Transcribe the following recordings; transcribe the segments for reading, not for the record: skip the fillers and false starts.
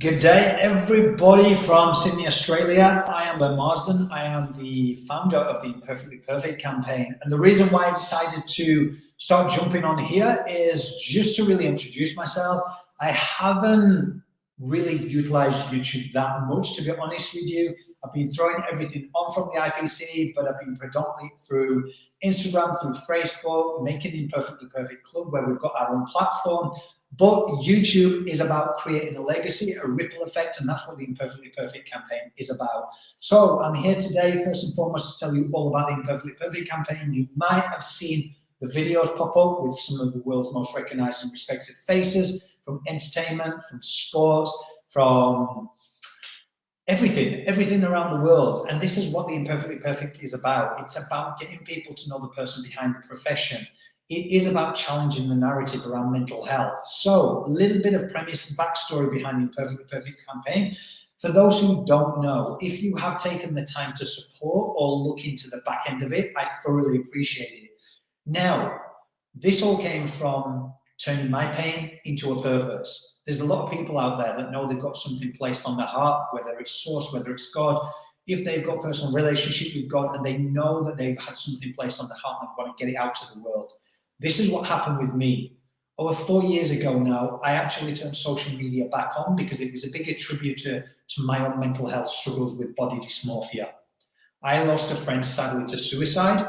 Good day, everybody from Sydney, Australia. I am Marsden. I am the founder of the Imperfectly Perfect Campaign. And the reason why I decided to start jumping on here is just to really introduce myself. I haven't really utilized YouTube that much, to be honest with you. I've been throwing everything on from the IPC, but I've been predominantly through Instagram, through Facebook, making the Imperfectly Perfect Club, where we've got our own platform. But YouTube is about creating a legacy, a ripple effect, and that's what the Imperfectly Perfect campaign is about. So I'm here today, first and foremost, to tell you all about the Imperfectly Perfect campaign. You might have seen the videos pop up with some of the world's most recognized and respected faces, from entertainment, from sports, from everything around the world. And this is what the Imperfectly Perfect is about. It's about getting people to know the person behind the profession. It is about challenging the narrative around mental health. So a little bit of premise and backstory behind the Imperfectly Perfect campaign. For those who don't know, if you have taken the time to support or look into the back end of it, I thoroughly appreciate it. Now, this all came from turning my pain into a purpose. There's a lot of people out there that know they've got something placed on their heart, whether it's source, whether it's God. If they've got a personal relationship with God and they know that they've had something placed on their heart and they want to get it out to the world. This is what happened with me. Over 4 years ago now, I actually turned social media back on because it was a big attributor to my own mental health struggles with body dysmorphia. I lost a friend sadly to suicide,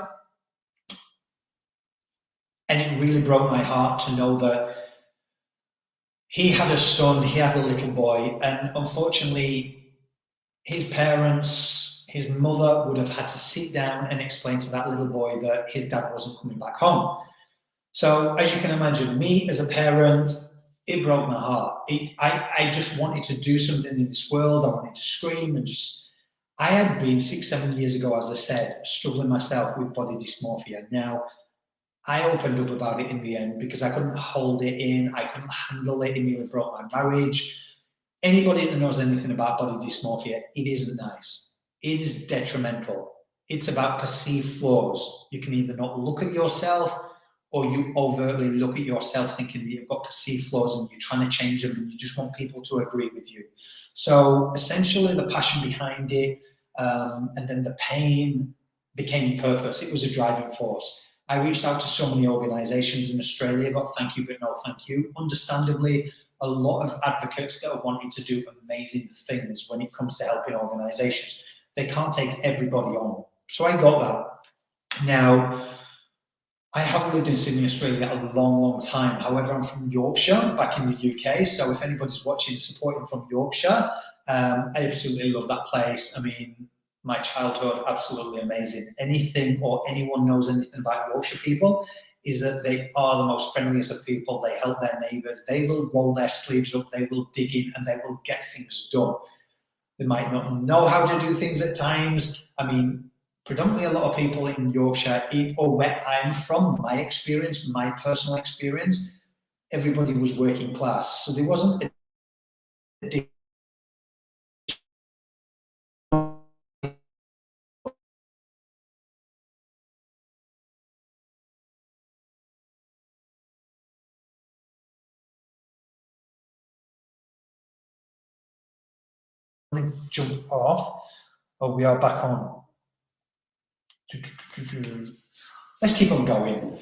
and it really broke my heart to know that he had a son, he had a little boy, and unfortunately his parents, his mother would have had to sit down and explain to that little boy that his dad wasn't coming back home. So as you can imagine, me as a parent, it broke my heart. I just wanted to do something in this world. I wanted to scream and I had been 6-7 years ago, as I said, struggling myself with body dysmorphia. Now, I opened up about it in the end because I couldn't hold it in. I couldn't handle it. It nearly broke my marriage. Anybody that knows anything about body dysmorphia, it isn't nice. It is detrimental. It's about perceived flaws. You can either not look at yourself or you overtly look at yourself thinking that you've got perceived flaws and you're trying to change them and you just want people to agree with you. So essentially the passion behind it and then the pain became purpose. It was a driving force. I reached out to so many organizations in Australia, got thank you, but no thank you. Understandably, a lot of advocates that are wanting to do amazing things when it comes to helping organizations. They can't take everybody on. So I got that. Now, I haven't lived in Sydney, Australia a long time. However, I'm from Yorkshire, back in the UK. So if anybody's watching, supporting from Yorkshire, I absolutely love that place. I mean, my childhood, absolutely amazing. Anything or anyone knows anything about Yorkshire people is that they are the most friendliest of people. They help their neighbours. They will roll their sleeves up. They will dig in and they will get things done. They might not know how to do things at times. I mean, predominantly a lot of people in Yorkshire, or where I'm from, my experience, my personal experience, everybody was working class. So there wasn't a jump off. Oh, we are back on. Let's keep on going.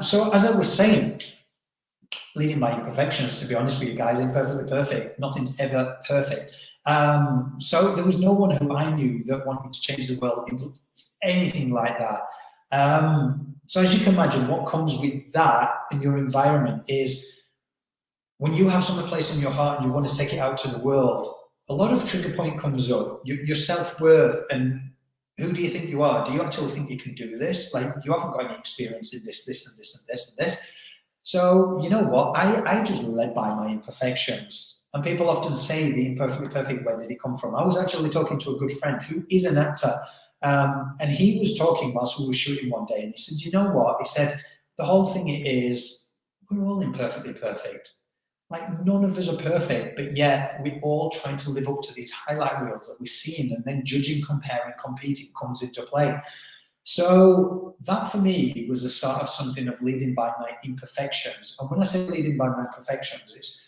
So as I was saying, leading by imperfections, to be honest with you guys, imperfectly perfect. Nothing's ever perfect. So there was no one who I knew that wanted to change the world into anything like that. So as you can imagine, what comes with that in your environment is when you have something placed on your heart and you want to take it out to the world, a lot of trigger point comes up. Your self-worth and who do you think you are? Do you actually think you can do this? Like, you haven't got any experience in this, this, and this, and this, and this. So, you know what? I just led by my imperfections. And people often say the Imperfectly Perfect, where did it come from? I was actually talking to a good friend who is an actor. And he was talking whilst we were shooting one day. And he said, you know what? He said, the whole thing is, we're all imperfectly perfect. Like, none of us are perfect, but yet we're all trying to live up to these highlight reels that we're seeing, and then judging, comparing, competing comes into play. So that for me was the start of something of leading by my imperfections. And when I say leading by my imperfections, it's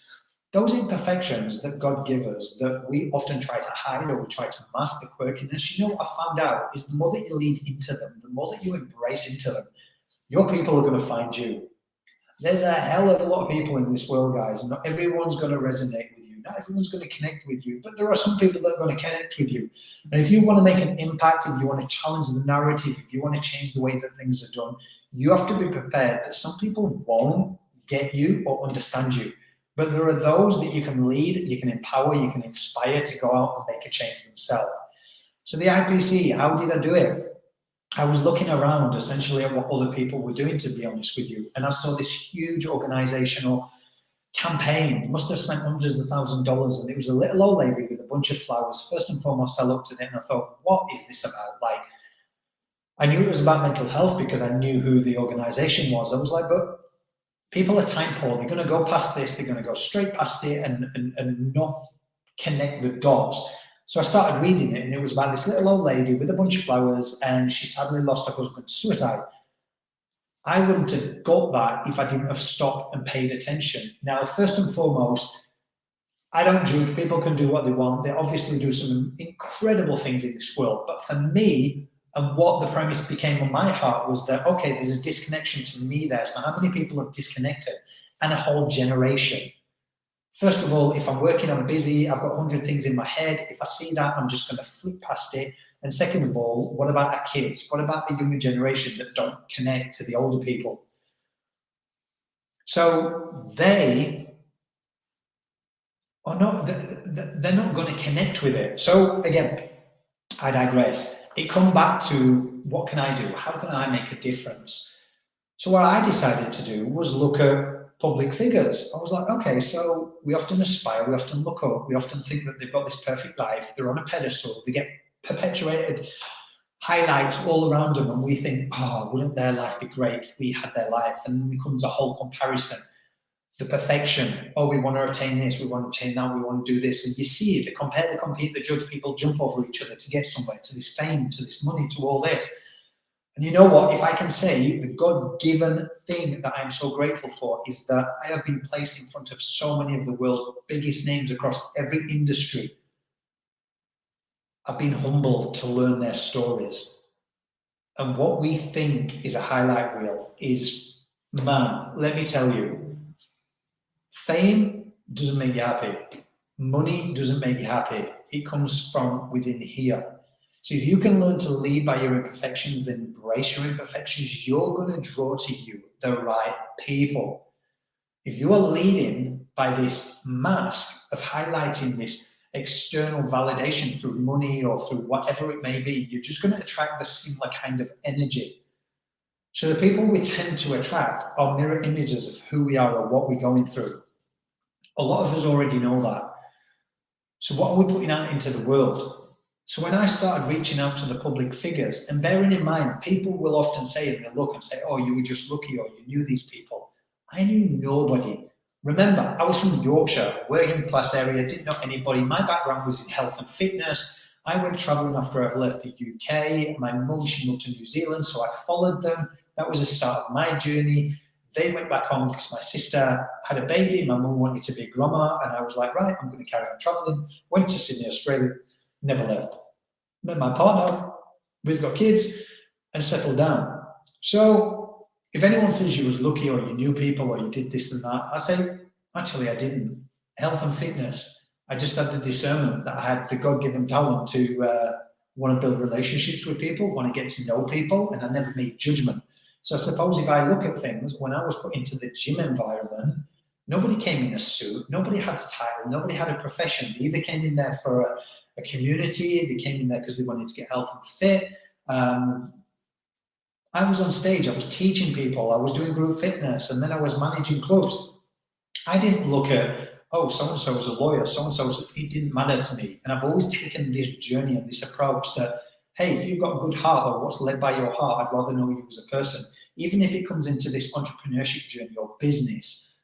those imperfections that God gives us that we often try to hide or we try to mask the quirkiness, you know what I found out is the more that you lead into them, the more that you embrace into them, your people are going to find you. There's a hell of a lot of people in this world, guys, and not everyone's going to resonate with you. Not everyone's going to connect with you, but there are some people that are going to connect with you. And if you want to make an impact, if you want to challenge the narrative, if you want to change the way that things are done, you have to be prepared that some people won't get you or understand you. But there are those that you can lead, you can empower, you can inspire to go out and make a change themselves. So the IPC, how did I do it? I was looking around essentially at what other people were doing, to be honest with you. And I saw this huge organizational campaign, must have spent hundreds of $1,000s. And it was a little old lady with a bunch of flowers. First and foremost, I looked at it and I thought, what is this about? Like, I knew it was about mental health because I knew who the organization was. I was like, but people are time poor. They're going to go past this. They're going to go straight past it and not connect the dots. So I started reading it, and it was about this little old lady with a bunch of flowers, and she sadly lost her husband to suicide. I wouldn't have got that if I didn't have stopped and paid attention. Now, first and foremost, I don't judge. People can do what they want. They obviously do some incredible things in this world. But for me, and what the premise became on my heart was that, okay, there's a disconnection to me there. So how many people have disconnected? And a whole generation. First of all, if I'm working, I'm busy, I've got 100 things in my head. If I see that, I'm just going to flip past it. And second of all, what about our kids? What about the younger generation that don't connect to the older people? So they are not, they're not going to connect with it. So again, I digress. It comes back to what can I do? How can I make a difference? So what I decided to do was look at public figures. I was like, okay, so we often aspire, we often look up, we often think that they've got this perfect life, they're on a pedestal, they get perpetuated highlights all around them, and we think, oh, wouldn't their life be great if we had their life? And then becomes a whole comparison. The perfection, oh, we want to attain this, we want to attain that, we want to do this. And you see, they compare, they compete, they judge, people jump over each other to get somewhere, to this fame, to this money, to all this. And you know what? If I can say the God-given thing that I'm so grateful for is that I have been placed in front of so many of the world's biggest names across every industry. I've been humbled to learn their stories. And what we think is a highlight reel is, man, let me tell you, fame doesn't make you happy. Money doesn't make you happy. It comes from within here. So if you can learn to lead by your imperfections and embrace your imperfections, you're going to draw to you the right people. If you are leading by this mask of highlighting this external validation through money or through whatever it may be, you're just going to attract the similar kind of energy. So the people we tend to attract are mirror images of who we are or what we're going through. A lot of us already know that. So what are we putting out into the world? So when I started reaching out to the public figures, and bearing in mind, people will often say, and they look and say, oh, you were just lucky, or you knew these people. I knew nobody. Remember, I was from Yorkshire, working class area, didn't know anybody. My background was in health and fitness. I went traveling after I left the UK. My mum, she moved to New Zealand, so I followed them. That was the start of my journey. They went back home because my sister had a baby. My mum wanted to be a grandma, and I was like, right, I'm going to carry on traveling. Went to Sydney, Australia. Never left. Met my partner, we've got kids, and settled down. So if anyone says you was lucky or you knew people or you did this and that, I say, actually, I didn't. Health and fitness. I just had the discernment that I had the God-given talent to want to build relationships with people, want to get to know people, and I never made judgment. So I suppose if I look at things, when I was put into the gym environment, nobody came in a suit, nobody had a title, nobody had a profession. They either came in there for a community, they came in there because they wanted to get health and fit. I was on stage, I was teaching people, I was doing group fitness, and then I was managing clubs. I didn't look at, oh, so-and-so was a lawyer, so-and-so was, it didn't matter to me. And I've always taken this journey and this approach that, hey, if you've got a good heart or what's led by your heart, I'd rather know you as a person. Even if it comes into this entrepreneurship journey or business,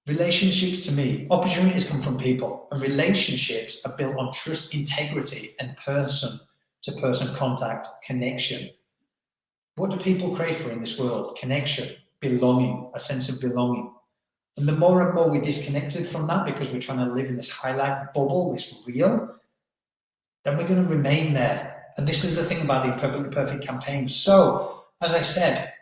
relationships to me, opportunities come from people, and relationships are built on trust, integrity, and person-to-person contact, connection. What do people crave for in this world? Connection, belonging, a sense of belonging. And the more and more we disconnected from that because we're trying to live in this highlight bubble, this reel, then we're going to remain there. And this is the thing about the Imperfectly Perfect campaign. So, as I said,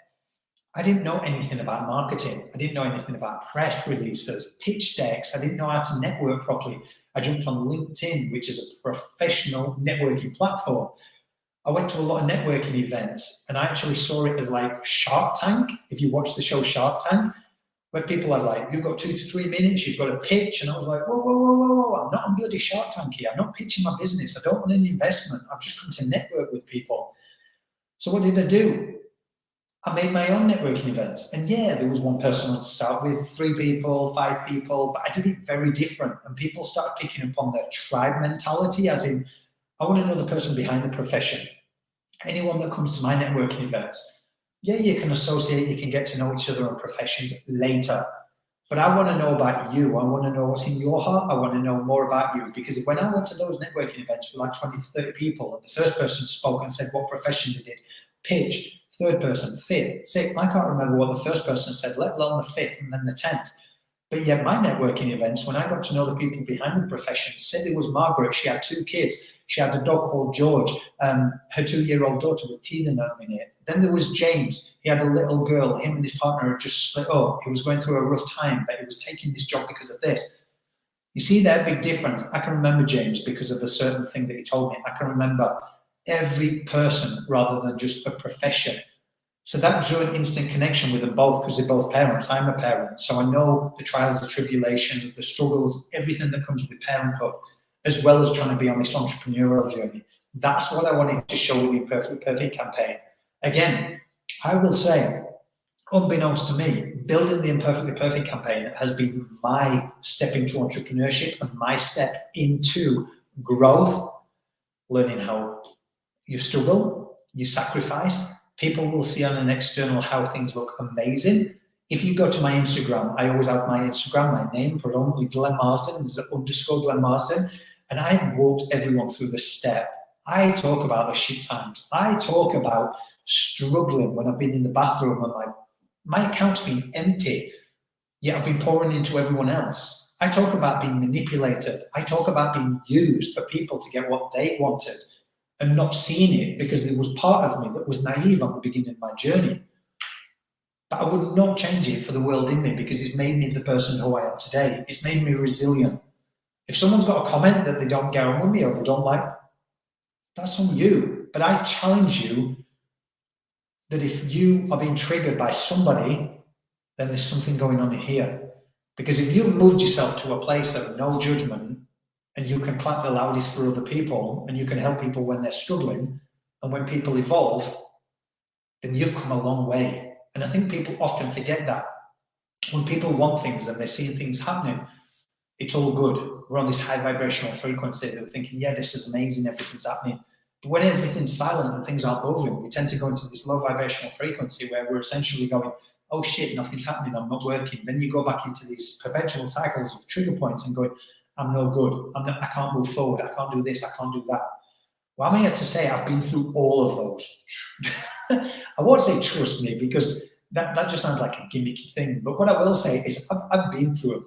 I didn't know anything about marketing. I didn't know anything about press releases, pitch decks. I didn't know how to network properly. I jumped on LinkedIn, which is a professional networking platform. I went to a lot of networking events, and I actually saw it as like Shark Tank. If you watch the show Shark Tank, where people are like, you've got 2 to 3 minutes, you've got a pitch. And I was like, whoa, whoa, whoa, whoa, whoa. I'm not on bloody Shark Tank here. I'm not pitching my business. I don't want any investment. I've just come to network with people. So what did I do? I made my own networking events. And yeah, there was one person to start with, 3 people, 5 people, but I did it very different. And people started picking up on their tribe mentality, as in, I want to know the person behind the profession. Anyone that comes to my networking events, yeah, you can associate, you can get to know each other and professions later. But I want to know about you. I want to know what's in your heart. I want to know more about you. Because when I went to those networking events with like 20 to 30 people, and the first person spoke and said what profession they did, pitch, third person, fifth, sixth, I can't remember what the first person said, let alone the fifth and then the 10th. But yet my networking events, when I got to know the people behind the profession, said there was Margaret, she had 2 kids. She had a dog called George, her 2-year-old daughter with teeth in that minute. Then there was James. He had a little girl. Him and his partner had just split up. He was going through a rough time, but he was taking this job because of this. You see that big difference? I can remember James because of a certain thing that he told me. I can remember every person rather than just a profession. So that drew an instant connection with them both because they're both parents. I'm a parent, so I know the trials, the tribulations, the struggles, everything that comes with parenthood, as well as trying to be on this entrepreneurial journey. That's what I wanted to show with the Imperfectly Perfect campaign. Again, I will say, unbeknownst to me, building the Imperfectly Perfect campaign has been my step into entrepreneurship and my step into growth, learning how you struggle, you sacrifice. People will see on an external how things look amazing. If you go to my Instagram, I always have my Instagram, my name, predominantly Glenn Marsden, there's an _ Glenn Marsden, and I've walked everyone through the step. I talk about the shit times. I talk about struggling when I've been in the bathroom and my account's been empty, yet I've been pouring into everyone else. I talk about being manipulated. I talk about being used for people to get what they wanted and not seeing it because there was part of me that was naive on the beginning of my journey. But I would not change it for the world in me because it's made me the person who I am today. It's made me resilient. If someone's got a comment that they don't get on with me or they don't like, that's on you. But I challenge you that if you are being triggered by somebody, then there's something going on in here. Because if you've moved yourself to a place of no judgment and you can clap the loudest for other people and you can help people when they're struggling and when people evolve, then you've come a long way. And I think people often forget that. When people want things and they're seeing things happening, it's all good. We're on this high vibrational frequency. They're thinking, yeah, this is amazing, everything's happening. But when everything's silent and things aren't moving, we tend to go into this low vibrational frequency where we're essentially going, oh shit, nothing's happening, I'm not working. Then you go back into these perpetual cycles of trigger points and going, I'm no good, I can't move forward, I can't do this, I can't do that. Well, I'm here to say I've been through all of those. I won't say trust me because that just sounds like a gimmicky thing. But what I will say is I've been through them.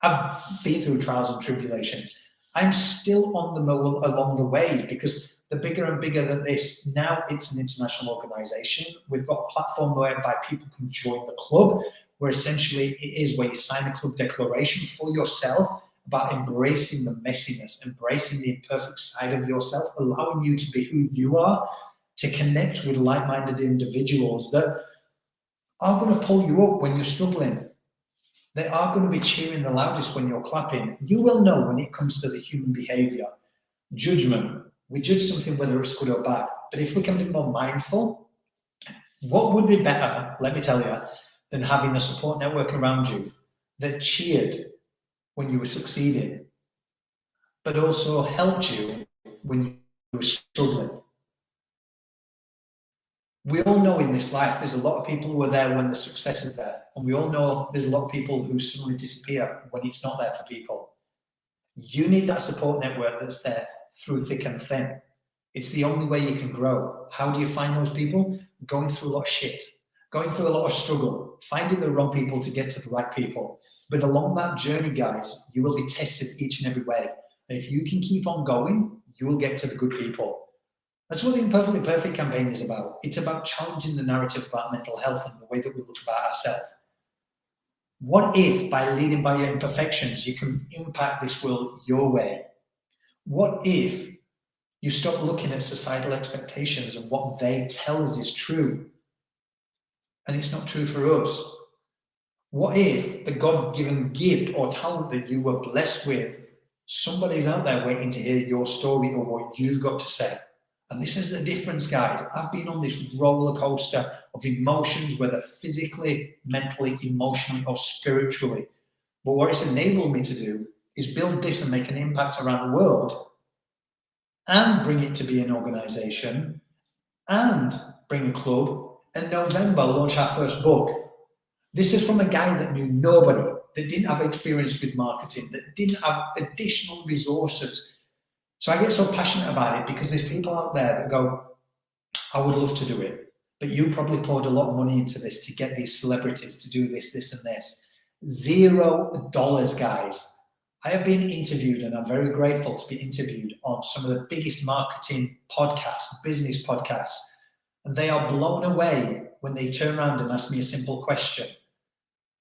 I've been through trials and tribulations. I'm still on them along the way because the bigger and bigger that this, now it's an international organization. We've got a platform whereby people can join the club, where essentially it is where you sign a club declaration for yourself about embracing the messiness, embracing the imperfect side of yourself, allowing you to be who you are, to connect with like-minded individuals that are going to pull you up when you're struggling. They are going to be cheering the loudest when you're clapping. You will know when it comes to the human behavior. Judgment. We judge something whether it's good or bad. But if we can be more mindful, what would be better, let me tell you, than having a support network around you that cheered when you were succeeding, but also helped you when you were struggling. We all know in this life there's a lot of people who are there when the success is there, and we all know there's a lot of people who suddenly disappear when it's not there for people. You need that support network that's there through thick and thin. It's the only way you can grow. How do you find those people? Going through a lot of shit. going through a lot of struggle, finding the wrong people to get to the right people. But along that journey, guys, you will be tested each and every way. And if you can keep on going, you will get to the good people. That's what the Imperfectly Perfect campaign is about. It's about challenging the narrative about mental health and the way that we look about ourselves. What if, by leading by your imperfections, you can impact this world your way? What if you stop looking at societal expectations and what they tell us is true, and it's not true for us? What if the God-given gift or talent that you were blessed with, somebody's out there waiting to hear your story or what you've got to say? And this is the difference, guys. I've been on this roller coaster of emotions, whether physically, mentally, emotionally, or spiritually. But what it's enabled me to do is build this and make an impact around the world, and bring it to be an organization, and bring a club, and November launch our first book. This is from a guy that knew nobody, that didn't have experience with marketing, that didn't have additional resources. So I get so passionate about it because there's people out there that go, I would love to do it, but you probably poured a lot of money into this to get these celebrities to do this, this, and this. $0, guys. I have been interviewed, and I'm very grateful to be interviewed on some of the biggest marketing podcasts, business podcasts, and they are blown away when they turn around and ask me a simple question.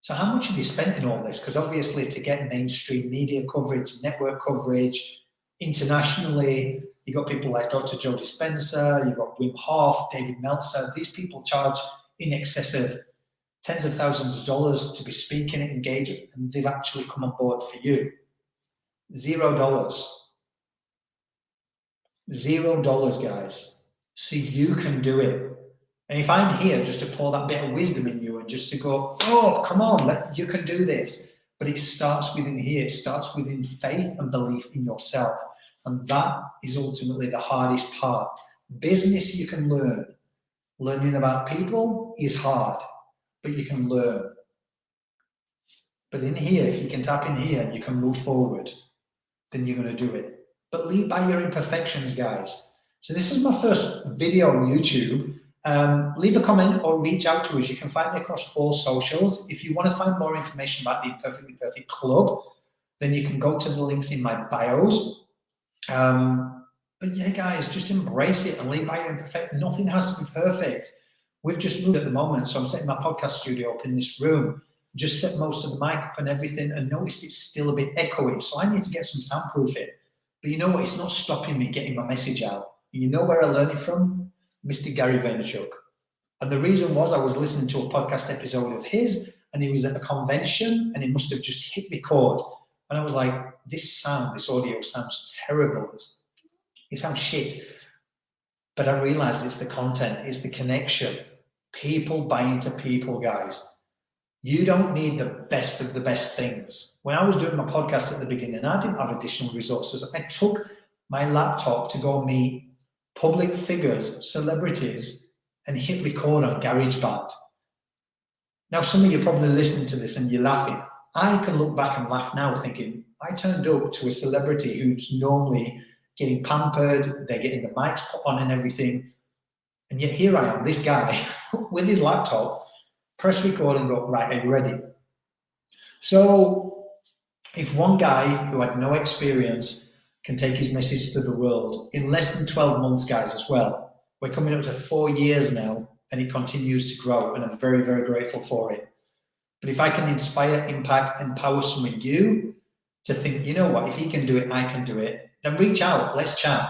So how much have you spent in all this? Because obviously to get mainstream media coverage, network coverage, internationally, you've got people like Dr. Joe Dispenza, you've got Wim Hof, David Meltzer. These people charge in excess of tens of thousands of dollars to be speaking and engaging, and they've actually come on board for you. $0. $0, guys. So you can do it. And if I'm here just to pour that bit of wisdom in you and just to go, oh, come on, you can do this. But it starts within here. It starts within faith and belief in yourself. And that is ultimately the hardest part. Business you can learn. Learning about people is hard, but you can learn. But in here, if you can tap in here and you can move forward, then you're going to do it. But lead by your imperfections, guys. So this is my first video on YouTube. Leave a comment or reach out to us. You can find me across all socials. If you want to find more information about the Imperfectly Perfect Club, then you can go to the links in my bios. But yeah, guys, just embrace it and lead by your imperfect. Nothing has to be perfect. We've just moved at the moment, so I'm setting my podcast studio up in this room. Just set most of the mic up and everything, and notice it's still a bit echoey, so I need to get some soundproofing. But you know what? It's not stopping me getting my message out. You know where I learned it from? Mr. Gary Vaynerchuk. And the reason was I was listening to a podcast episode of his, and he was at a convention, and he must have just hit record. And I was like, this audio sounds terrible. It sounds shit. But I realized it's the content, it's the connection. People buy into people, guys. You don't need the best of the best things. When I was doing my podcast at the beginning, I didn't have additional resources. I took my laptop to go meet public figures, celebrities, and hit record on GarageBand. Now, some of you are probably listening to this and you're laughing. I can look back and laugh now thinking, I turned up to a celebrity who's normally getting pampered, they're getting the mics put on and everything. And yet here I am, this guy with his laptop, press record and go, right, are you ready? So if one guy who had no experience can take his message to the world in less than 12 months, guys, as well, we're coming up to 4 years now and it continues to grow, and I'm very, very grateful for it. But if I can inspire, impact, empower some of you to think, you know what, if he can do it, I can do it, then reach out, let's chat.